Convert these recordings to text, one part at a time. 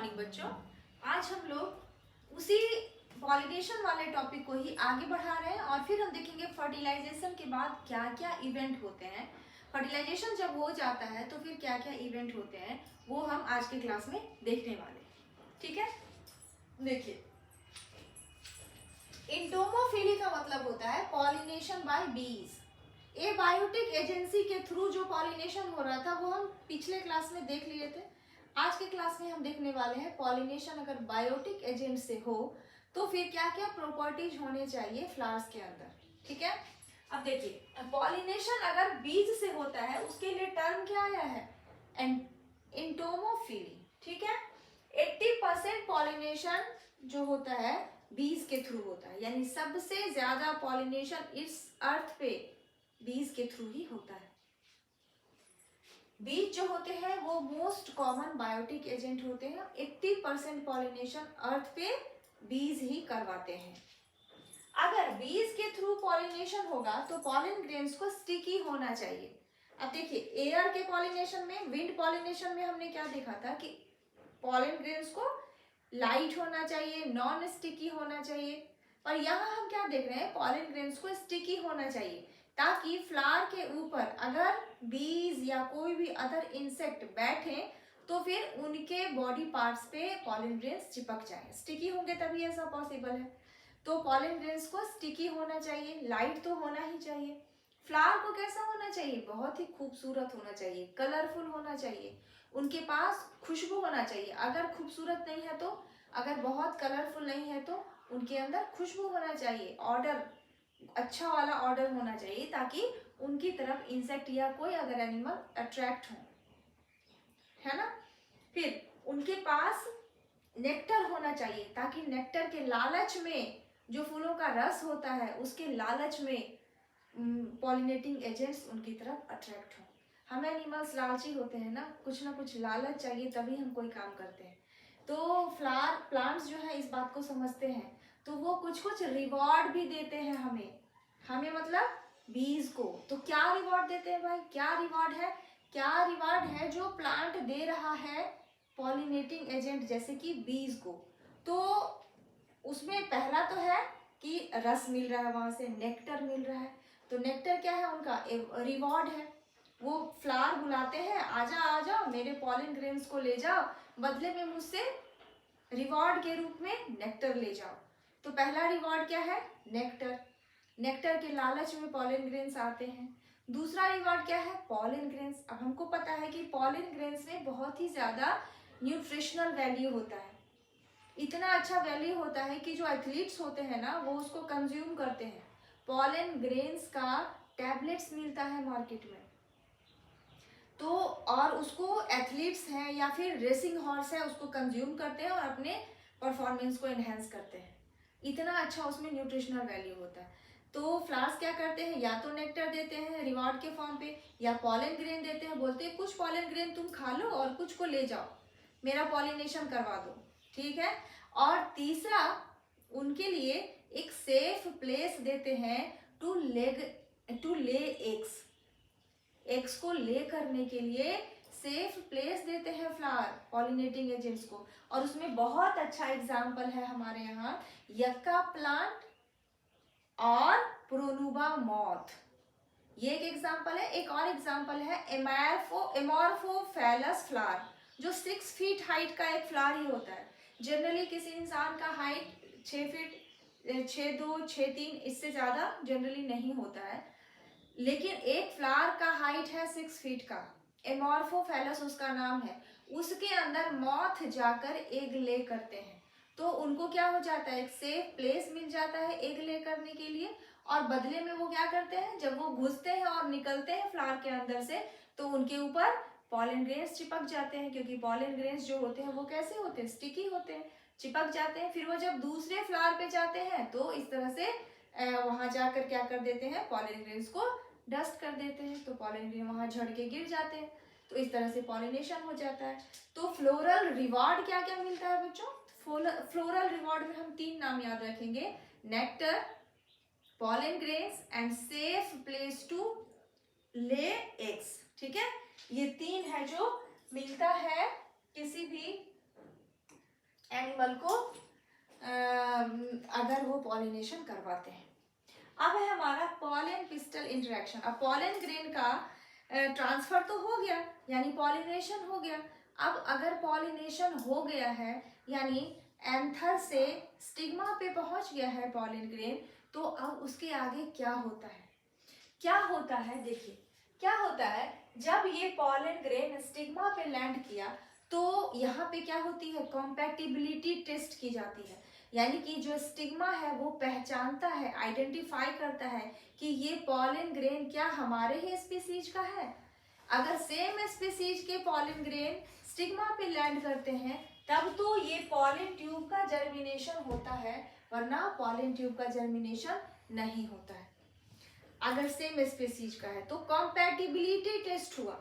Morning बच्चों। आज हम लोग उसी पॉलिनेशन वाले टॉपिक को ही आगे बढ़ा रहे हैं और फिर हम देखेंगे फर्टिलाइजेशन के बाद क्या क्या इवेंट होते हैं। फर्टिलाइजेशन जब हो जाता है तो फिर क्या क्या इवेंट होते हैं वो हम आज के क्लास में देखने वाले हैं। ठीक है, देखिए इंटोमोफिली का मतलब होता है पॉलिनेशन बाय बीज। ए बायोटिक एजेंसी के थ्रू जो पॉलिनेशन हो रहा था वो हम पिछले क्लास में देख लिए थे। आज के क्लास में हम देखने वाले हैं पॉलिनेशन अगर बायोटिक एजेंट से हो तो फिर क्या क्या प्रॉपर्टीज होने चाहिए फ्लावर्स के अंदर। ठीक है, अब देखिए पॉलिनेशन अगर बीज से होता है उसके लिए टर्म क्या आया है, इंटोमोफिली। ठीक है, 80% पॉलिनेशन जो होता है बीज के थ्रू होता है, यानी सबसे ज्यादा पॉलिनेशन इस अर्थ पे बीज के थ्रू ही होता है। बीज जो होते हैं वो मोस्ट कॉमन बायोटिक एजेंट होते हैं। 80% पॉलिनेशन अर्थ पे बीज ही करवाते हैं। अगर बीज के थ्रू पॉलिनेशन होगा तो पॉलन ग्रेन्स को स्टिकी होना चाहिए। अब देखिए एयर के पॉलिनेशन में, विंड पॉलिनेशन में हमने क्या देखा था कि पॉलन ग्रेन्स को लाइट होना चाहिए, नॉन स्टिकी होना चाहिए, पर यहाँ हम क्या देख रहे हैं, पॉलन ग्रेन्स को स्टिकी होना चाहिए ताकि फ्लावर के ऊपर अगर बीज या कोई भी अदर इंसेक्ट बैठे तो फिर उनके बॉडी पार्ट्स पे पॉलन ग्रेन्स चिपक जाए। स्टिकी होंगे तभी ऐसा पॉसिबल है। तो पॉलन ग्रेन्स को स्टिकी होना चाहिए, लाइट तो होना ही चाहिए। फ्लावर को कैसा होना चाहिए, बहुत ही खूबसूरत होना चाहिए, कलरफुल होना चाहिए, उनके पास खुशबू होना चाहिए। अगर खूबसूरत नहीं है तो, अगर बहुत कलरफुल नहीं है तो उनके अंदर खुशबू होना चाहिए, ऑर्डर अच्छा वाला ऑर्डर होना चाहिए ताकि उनकी तरफ इंसेक्ट या कोई अदर एनिमल अट्रैक्ट हो, है ना। फिर उनके पास नेक्टर होना चाहिए ताकि नेक्टर के लालच में, जो फूलों का रस होता है उसके लालच में पॉलिनेटिंग एजेंट्स उनकी तरफ अट्रैक्ट हो। हम एनिमल्स लालची होते हैं ना कुछ लालच चाहिए तभी हम कोई काम करते हैं। तो फ्लावर प्लांट्स जो है इस बात को समझते हैं तो वो कुछ रिवॉर्ड भी देते हैं हमें मतलब बीज को। तो क्या रिवॉर्ड देते हैं भाई, क्या रिवॉर्ड है जो प्लांट दे रहा है पॉलिनेटिंग एजेंट जैसे कि बीज को। तो उसमें पहला तो है कि रस मिल रहा है, वहां से नेक्टर मिल रहा है। तो नेक्टर क्या है, उनका रिवॉर्ड है। वो फ्लावर बुलाते हैं, आजा आजा मेरे पॉलन ग्रेन्स को ले जाओ, बदले में मुझसे रिवॉर्ड के रूप में नेक्टर ले जाओ। तो पहला रिवॉर्ड क्या है, नेक्टर के लालच में पॉलन ग्रेन्स आते हैं। दूसरा रिवॉर्ड क्या है, पॉलन ग्रेन्स। अब हमको पता है कि पॉलन ग्रेन्स में बहुत ही ज्यादा न्यूट्रिशनल वैल्यू होता है, इतना अच्छा वैल्यू होता है कि जो एथलीट्स होते हैं ना वो उसको कंज्यूम करते हैं। पॉलन ग्रेन्स का टैबलेट्स मिलता है मार्केट में, तो और उसको एथलीट्स हैं या फिर रेसिंग हॉर्स है उसको कंज्यूम करते हैं और अपने परफॉर्मेंस को एनहेंस करते हैं। इतना अच्छा उसमें न्यूट्रिशनल वैल्यू होता है। तो फ्लावर्स क्या करते हैं, या तो नेक्टर देते हैं रिवॉर्ड के फॉर्म पे या पॉलन ग्रेन देते हैं, बोलते हैं कुछ पॉलन ग्रेन तुम खा लो और कुछ को ले जाओ, मेरा पॉलिनेशन करवा दो। ठीक है, और तीसरा उनके लिए एक सेफ प्लेस देते हैं टू ले एग्स को ले करने के लिए सेफ प्लेस देते हैं फ्लावर पॉलिनेटिंग एजेंट्स को। और उसमें बहुत अच्छा एग्जाम्पल है हमारे यहाँ यक्का प्लांट और प्रोनुबा मॉथ, ये एक एग्जाम्पल है। एक और एग्जाम्पल है एमॉर्फोफैलस फ्लावर, जो 6 फीट हाइट का एक फ्लावर ही होता है। जनरली किसी इंसान का हाइट 6 फीट 6'2", 6'3", इससे ज्यादा जनरली नहीं होता है, लेकिन एक फ्लावर का हाइट है 6 फीट का, एमॉर्फोफैलस उसका नाम है। उसके अंदर मॉथ जाकर एग ले करते हैं, तो उनको क्या हो जाता है, एक सेफ प्लेस मिल जाता है एग ले करने के लिए। और बदले में वो क्या करते हैं, जब वो घुसते हैं और निकलते हैं फ्लावर के अंदर से तो उनके ऊपर पॉलन ग्रेन्स चिपक जाते हैं, क्योंकि पॉलन ग्रेन्स जो होते हैं वो कैसे होते हैं, स्टिकी होते हैं, चिपक जाते हैं। फिर वो जब दूसरे फ्लावर पे जाते हैं तो इस तरह से वहां जाकर क्या कर देते हैं, पॉलन ग्रेन्स को डस्ट कर देते हैं, तो पॉलन ग्रेन वहां झड़ के गिर जाते हैं। तो इस तरह से पॉलिनेशन हो जाता है। तो फ्लोरल रिवॉर्ड क्या क्या मिलता है बच्चों, फ्लोरल रिवॉर्ड में हम 3 नाम याद रखेंगे, nectar, pollen grains and safe place to lay eggs. ठीक है, ये 3 है जो मिलता है किसी भी प्रिंसिपल को अगर वो पॉलिनेशन करवाते हैं। अब है हमारा पॉलन पिस्टल इंटरेक्शन। अब पॉलन ग्रेन का ट्रांसफर तो हो गया, यानी पॉलिनेशन हो गया। अब अगर पॉलिनेशन हो गया है, यानी एंथर से स्टिग्मा पे पहुंच गया है पॉलन ग्रेन, तो अब उसके आगे क्या होता है? क्या होता है, देखिए क्या होता है। जब ये पॉलन ग्रेन स्टिग्मा पे लैंड किया तो यहाँ पे क्या होती है, कॉम्पैटिबिलिटी टेस्ट की जाती है। यानी कि जो स्टिग्मा है वो पहचानता है, आइडेंटिफाई करता है कि ये पॉलन ग्रेन क्या हमारे ही स्पीसीज का है। अगर सेम स्पीसीज के पॉलन ग्रेन स्टिग्मा पे लैंड करते हैं तब तो ये पॉलन ट्यूब का जर्मिनेशन होता है, वरना पॉलन ट्यूब का जर्मिनेशन नहीं होता है अगर सेम स्पीसीज का है। तो कॉम्पैटिबिलिटी टेस्ट हुआ।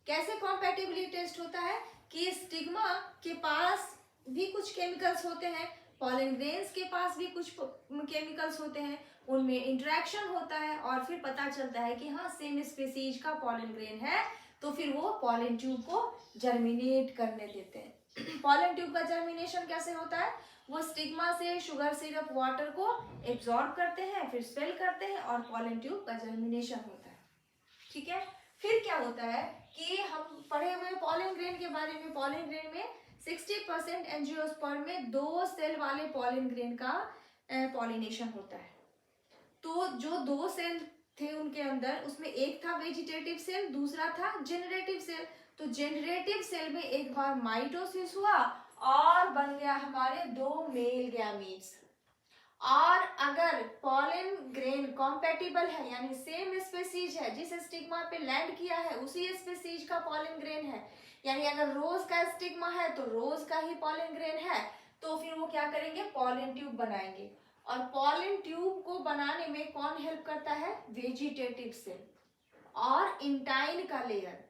कैसे कॉम्पैटिबिलिटी टेस्ट होता है कि स्टिग्मा के पास भी कुछ केमिकल्स होते हैं, पॉलन ग्रेन्स के पास भी कुछ केमिकल्स होते हैं, उनमें इंटरेक्शन होता है और फिर पता चलता है कि हाँ सेम स्पीसीज का पॉलन ग्रेन है, तो फिर वो पॉलन ट्यूब को जर्मिनेट करने देते हैं। पॉलन ट्यूब का जर्मिनेशन कैसे होता है? वो स्टिग्मा से शुगर सिरप वाटर को एब्जॉर्ब करते हैं, फिर स्पेल करते हैं और पॉलन ट्यूब का जर्मिनेशन होता है। ठीक है, फिर क्या होता है कि हम पढ़े हुए पॉलन ग्रेन के बारे में। पॉलन ग्रेन में 60% एंजियोस्पर्म में 2 सेल वाले पॉलन ग्रेन का पॉलिनेशन होता है। तो जो 2 सेल थे उनके अंदर, उसमें एक था वेजिटेटिव सेल, दूसरा था जेनरेटिव सेल। तो जेनरेटिव सेल में एक बार माइटोसिस हुआ और बन गया हमारे 2 मेल गैमीट्स। और अगर पॉलन ग्रेन कॉम्पैटिबल है, यानी सेम स्पीसीज है, जिस स्टिग्मा पे लैंड किया है उसी स्पीसीज का पॉलन ग्रेन है, यानी अगर रोज का स्टिग्मा है तो रोज का ही पॉलन ग्रेन है, तो फिर वो क्या करेंगे, पॉलन ट्यूब बनाएंगे। और पॉलन ट्यूब को बनाने में कौन हेल्प करता है? वेजिटेटिव सेल और इंटाइन का लेयर।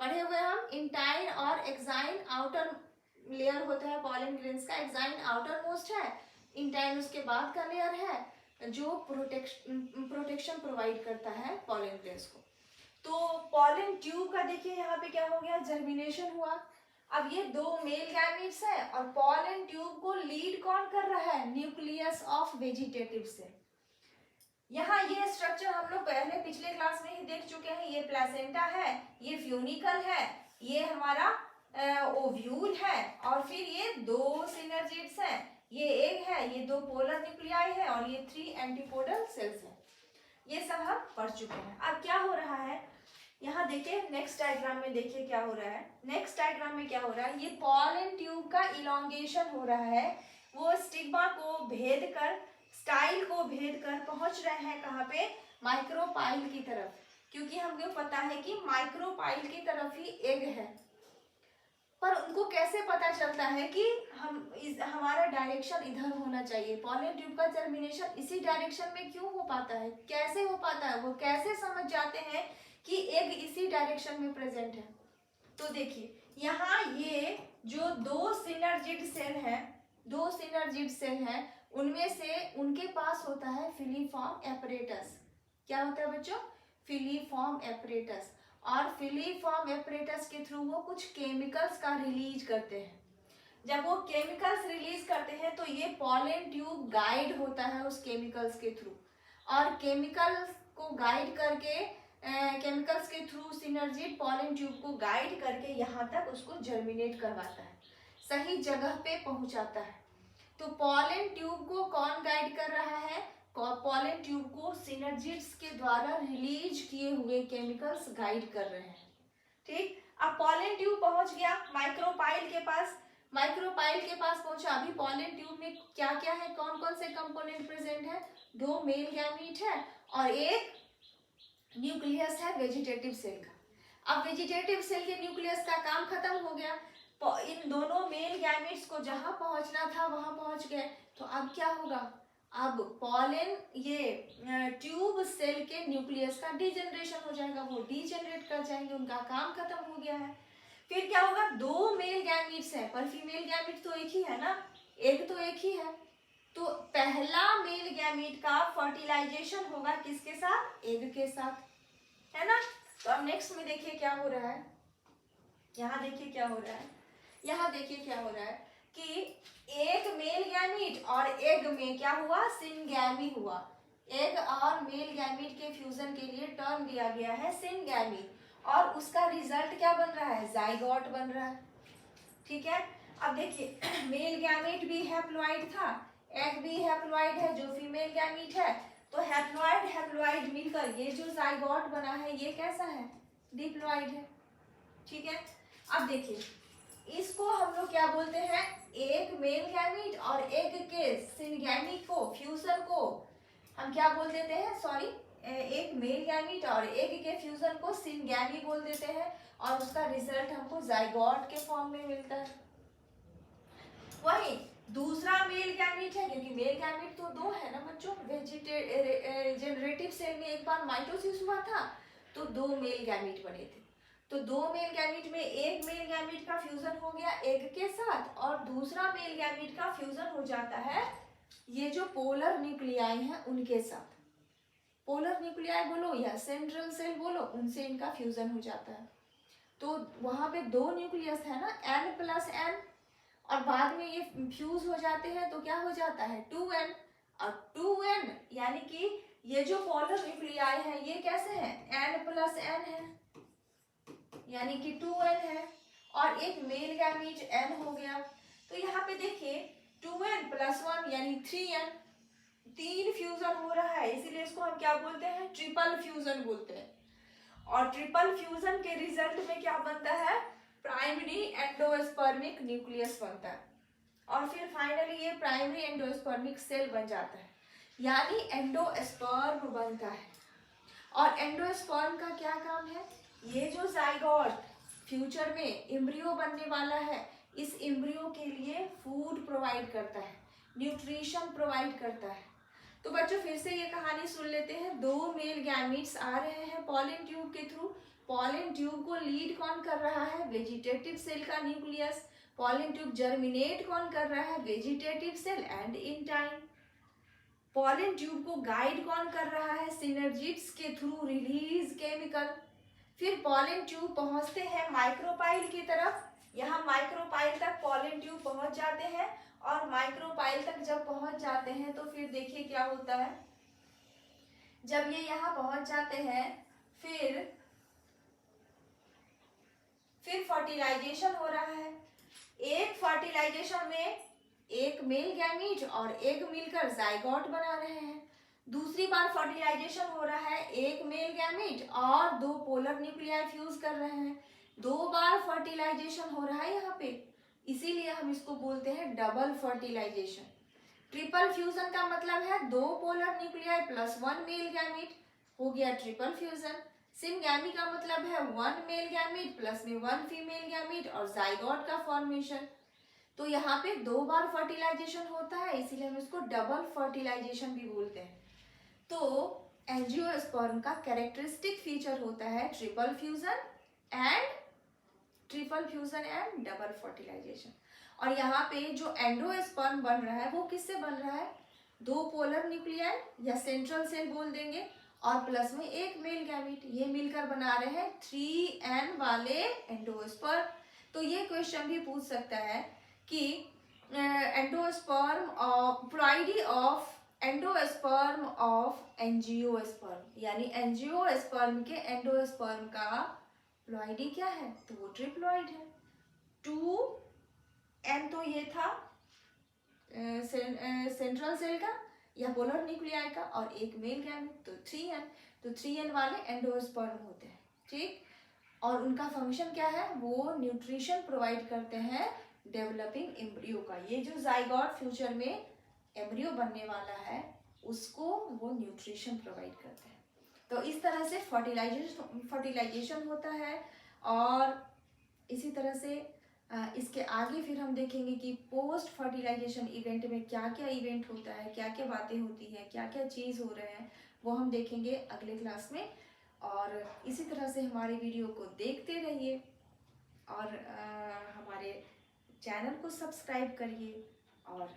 पढ़े हुए हम, इंटाइन और एक्साइन आउटर लेयर होता है पॉलन ग्रेन्स का। एक्साइन आउटर मोस्ट है, इंटाइन उसके बाद का लेयर है जो प्रोटेक्शन प्रोवाइड करता है पॉलन ग्रेन्स को। तो पॉलन ट्यूब का देखिए यहाँ पे क्या हो गया, जर्मिनेशन हुआ। अब ये 2 मेल गैमीट्स है और पॉलन ट्यूब को लीड कौन कर रहा है? Nucleus of vegetative cell. यहाँ ये स्ट्रक्चर हम लोग पहले पिछले क्लास में ही देख चुके हैं। ये प्लेसेंटा है, ये फ्यूनिकल है, ये हमारा ओव्यूल है और फिर ये 2 सिनर्जिड्स हैं, ये एग है, ये 2 पोलर न्यूक्लियाई है और ये 3 एंटीपोडल सेल्स हैं। ये सब हम पढ़ चुके हैं। अब क्या हो रहा है, यहाँ देखिए नेक्स्ट डायग्राम में, देखिए क्या हो रहा है। नेक्स्ट डायग्राम में क्या हो रहा है, ये पॉलन ट्यूब का इलॉन्गेशन हो रहा है। वो स्टिग्मा को भेद कर, स्टाइल को भेद कर पहुंच रहे हैं कहाँ पे? माइक्रोपाइल की तरफ, क्योंकि हमको पता है कि माइक्रोपाइल की तरफ ही एग है। पर उनको कैसे पता चलता है कि हमारा डायरेक्शन इधर होना चाहिए? पॉलन ट्यूब का जर्मिनेशन इसी डायरेक्शन में क्यों हो पाता है, कैसे हो पाता है? वो कैसे समझ जाते हैं कि एग इसी डायरेक्शन में प्रेजेंट है? तो देखिए यहाँ ये जो 2 सिनर्जिड सेल है, 2 सिनर्जिड सेल है, उनमें से उनके पास होता है फिलीफॉर्म एपरेटस। क्या होता है बच्चों? Filiform apparatus. और फिलीफॉर्म एपरेटस के थ्रू वो कुछ केमिकल्स का रिलीज करते हैं। जब वो केमिकल्स रिलीज करते हैं तो ये पॉलन ट्यूब गाइड होता है उस केमिकल्स के थ्रू, और केमिकल्स को गाइड करके केमिकल्स के थ्रू सिनर्जिड पॉलन ट्यूब को गाइड करके यहाँ तक उसको जर्मिनेट करवाता है, सही जगह पे पहुंचाता है। तो पॉलन ट्यूब को कौन गाइड कर रहा है? पॉलन ट्यूब को सिनर्जिड्स के द्वारा रिलीज किए हुए केमिकल्स गाइड कर रहे हैं। ठीक, अब पॉलन ट्यूब पहुंच गया माइक्रोपाइल के पास। माइक्रोपाइल के पास पहुंचा। अभी पॉलन ट्यूब में क्या क्या है, कौन कौन से कंपोनेंट प्रेजेंट है? 2 मेल गैमीट है और एक न्यूक्लियस है वेजिटेटिव सेल का। अब वेजिटेटिव सेल के न्यूक्लियस का काम खत्म हो गया, इन दोनों मेल गैमीट्स को जहां पहुंचना था वहां पहुंच गए। तो अब क्या होगा? अब पॉलन ये ट्यूब सेल के न्यूक्लियस का डिजेनरेशन हो जाएगा, वो डिजेनरेट कर जाएंगे, उनका काम खत्म हो गया है। फिर क्या होगा? 2 मेल गैमीट्स है पर फीमेल गैमीट तो एक ही है ना, एग तो एक ही है। तो पहला मेल गैमीट का फर्टिलाइजेशन होगा किसके साथ? एग के साथ, है ना। तो अब नेक्स्ट में देखिए क्या हो रहा है, यहाँ देखिए क्या हो रहा है, यहाँ देखिए क्या हो रहा है कि एक मेल गैमीट और एग में क्या हुआ, सिनगैमी हुआ। एग और मेल गैमीट के फ्यूजन के लिए टर्म दिया गया है सिनगैमी, और उसका रिजल्ट क्या बन रहा है, जाइगोट बन रहा है। ठीक है, अब देखिए मेल गैमीट भी हैप्लॉइड था, एग भी हैप्लॉइड है जो फीमेल गैमीट है, तो हैप्लॉइड मिलकर ये जो जाइगोट बना है ये कैसा है, डिप्लॉइड है। ठीक है, अब देखिए इसको हम लोग क्या बोलते हैं, एक मेल गैमीट और एग के सिनगैमी को फ्यूजन को हम क्या बोल देते हैं, सॉरी, एक मेल गैमीट और एग के फ्यूजन को सिनगैमी बोल देते हैं, और उसका रिजल्ट हमको जाइगोट के फॉर्म में मिलता है। वही दूसरा मेल गैमीट है, क्योंकि मेल गैमीट तो दो है ना बच्चों, जेनरेटिव सेल में एक बार माइटोसिस हुआ था तो दो मेल गैमीट बने थे, तो दो मेल गैमीट में एक मेल गैमीट का फ्यूजन हो गया एग के साथ, और दूसरा मेल गैमीट का फ्यूजन हो जाता है ये जो पोलर न्यूक्लियाई हैं उनके साथ। पोलर न्यूक्लियाई बोलो या सेंट्रल सेल बोलो, उनसे इनका फ्यूजन हो जाता है। तो वहां पे दो न्यूक्लियस है ना, N+N, और बाद में ये फ्यूज हो जाते हैं तो क्या हो जाता है 2N, और 2N यानी कि ये जो पोलर न्यूक्लियाई है ये कैसे है, N+N है, यानी कि 2N है, और एक मेल गैमीट N हो गया। तो यहाँ पे देखिए 2N+1 यानी 3N, तीन फ्यूजन हो रहा है, इसीलिए इसको हम क्या बोलते हैं, ट्रिपल फ्यूजन बोलते हैं। और ट्रिपल फ्यूजन के रिजल्ट में क्या बनता है, प्राइमरी एंडोस्पर्मिक न्यूक्लियस बनता है, और फिर फाइनली ये प्राइमरी एंडोस्पर्मिक सेल बन जाता है, यानी एंडोस्पर्म बनता है। और एंडोस्पर्म का क्या काम है, ये जो जाइगोट फ्यूचर में एम्ब्रियो बनने वाला है, इस एम्ब्रियो के लिए फूड प्रोवाइड करता है, न्यूट्रिशन प्रोवाइड करता है। तो बच्चों फिर से ये कहानी सुन लेते हैं, दो मेल गैमीट्स आ रहे हैं पॉलन ट्यूब के थ्रू, पॉलन ट्यूब को लीड कौन कर रहा है, वेजिटेटिव सेल का न्यूक्लियस, पॉलन ट्यूब जर्मिनेट कौन कर रहा है, vegetative cell, and in time pollen tube को गाइड कौन कर रहा है, सिनर्जिड्स के थ्रू रिलीज केमिकल। फिर पॉलन ट्यूब पहुंचते हैं माइक्रोपाइल की तरफ, यहाँ माइक्रोपाइल तक पॉलन ट्यूब पहुंच जाते हैं, और माइक्रोपाइल तक जब पहुंच जाते हैं तो फिर देखिए क्या होता है, जब ये यहाँ पहुंच जाते हैं फिर फर्टिलाइजेशन हो रहा है। एक फर्टिलाइजेशन में एक मेल गैमीट और एग मिलकर जाइगोट बना रहे हैं, दूसरी बार फर्टिलाइजेशन हो रहा है, एक मेल गैमीट और दो पोलर न्यूक्लियाई फ्यूज कर रहे हैं, दो बार फर्टिलाइजेशन हो रहा है यहाँ पे, इसीलिए हम इसको बोलते हैं डबल फर्टिलाइजेशन। ट्रिपल फ्यूजन का मतलब है दो polar nuclei plus one male gamete, हो गया ट्रिपल फ्यूजन। सिनगैमी का मतलब है वन मेल गैमीट प्लस में वन फीमेल गैमीट और जाइगोट का फॉर्मेशन। तो यहाँ पे दो बार फर्टिलाइजेशन होता है, इसीलिए हम इसको डबल फर्टिलाइजेशन भी बोलते हैं। तो एंजियोस्पर्म का कैरेक्टरिस्टिक फीचर होता है triple fusion and double fertilization. और यहाँ पे जो एंडोस्पर्म बन रहा है वो किससे बन रहा है, दो पोलर न्यूक्लियाई या सेंट्रल सेल बोल देंगे, और प्लस में एक मेल गैमीट, ये मिलकर बना रहे हैं 3N वाले एंडोस्पर्म। तो ये क्वेश्चन भी पूछ सकता है कि endosperm ploidy of endosperm of angiosperm, यानी एंजियोस्पर्म के एंडोस्पर्म का प्लॉइडी क्या है, तो वो ट्रिप्लॉइड है। 2N तो ये था सेंट्रल सेल का या पोलर न्यूक्लियाई का, और एक मेल गैमीट, तो 3N, तो 3N वाले एंडोस्पर्म होते हैं। ठीक, और उनका फंक्शन क्या है, वो न्यूट्रिशन प्रोवाइड करते हैं डेवलपिंग एम्ब्रियो का, ये जो जाइगोट फ्यूचर में एम्ब्रियो बनने वाला है उसको वो न्यूट्रिशन प्रोवाइड करते हैं। तो इस तरह से फर्टिलाइजेशन होता है, और इसी तरह से इसके आगे फिर हम देखेंगे कि पोस्ट फर्टिलाइजेशन इवेंट में क्या क्या इवेंट होता है, क्या क्या बातें होती हैं, क्या क्या चीज़ हो रहे हैं, वो हम देखेंगे अगले क्लास में। और इसी तरह से हमारे वीडियो को देखते रहिए, और हमारे चैनल को सब्सक्राइब करिए, और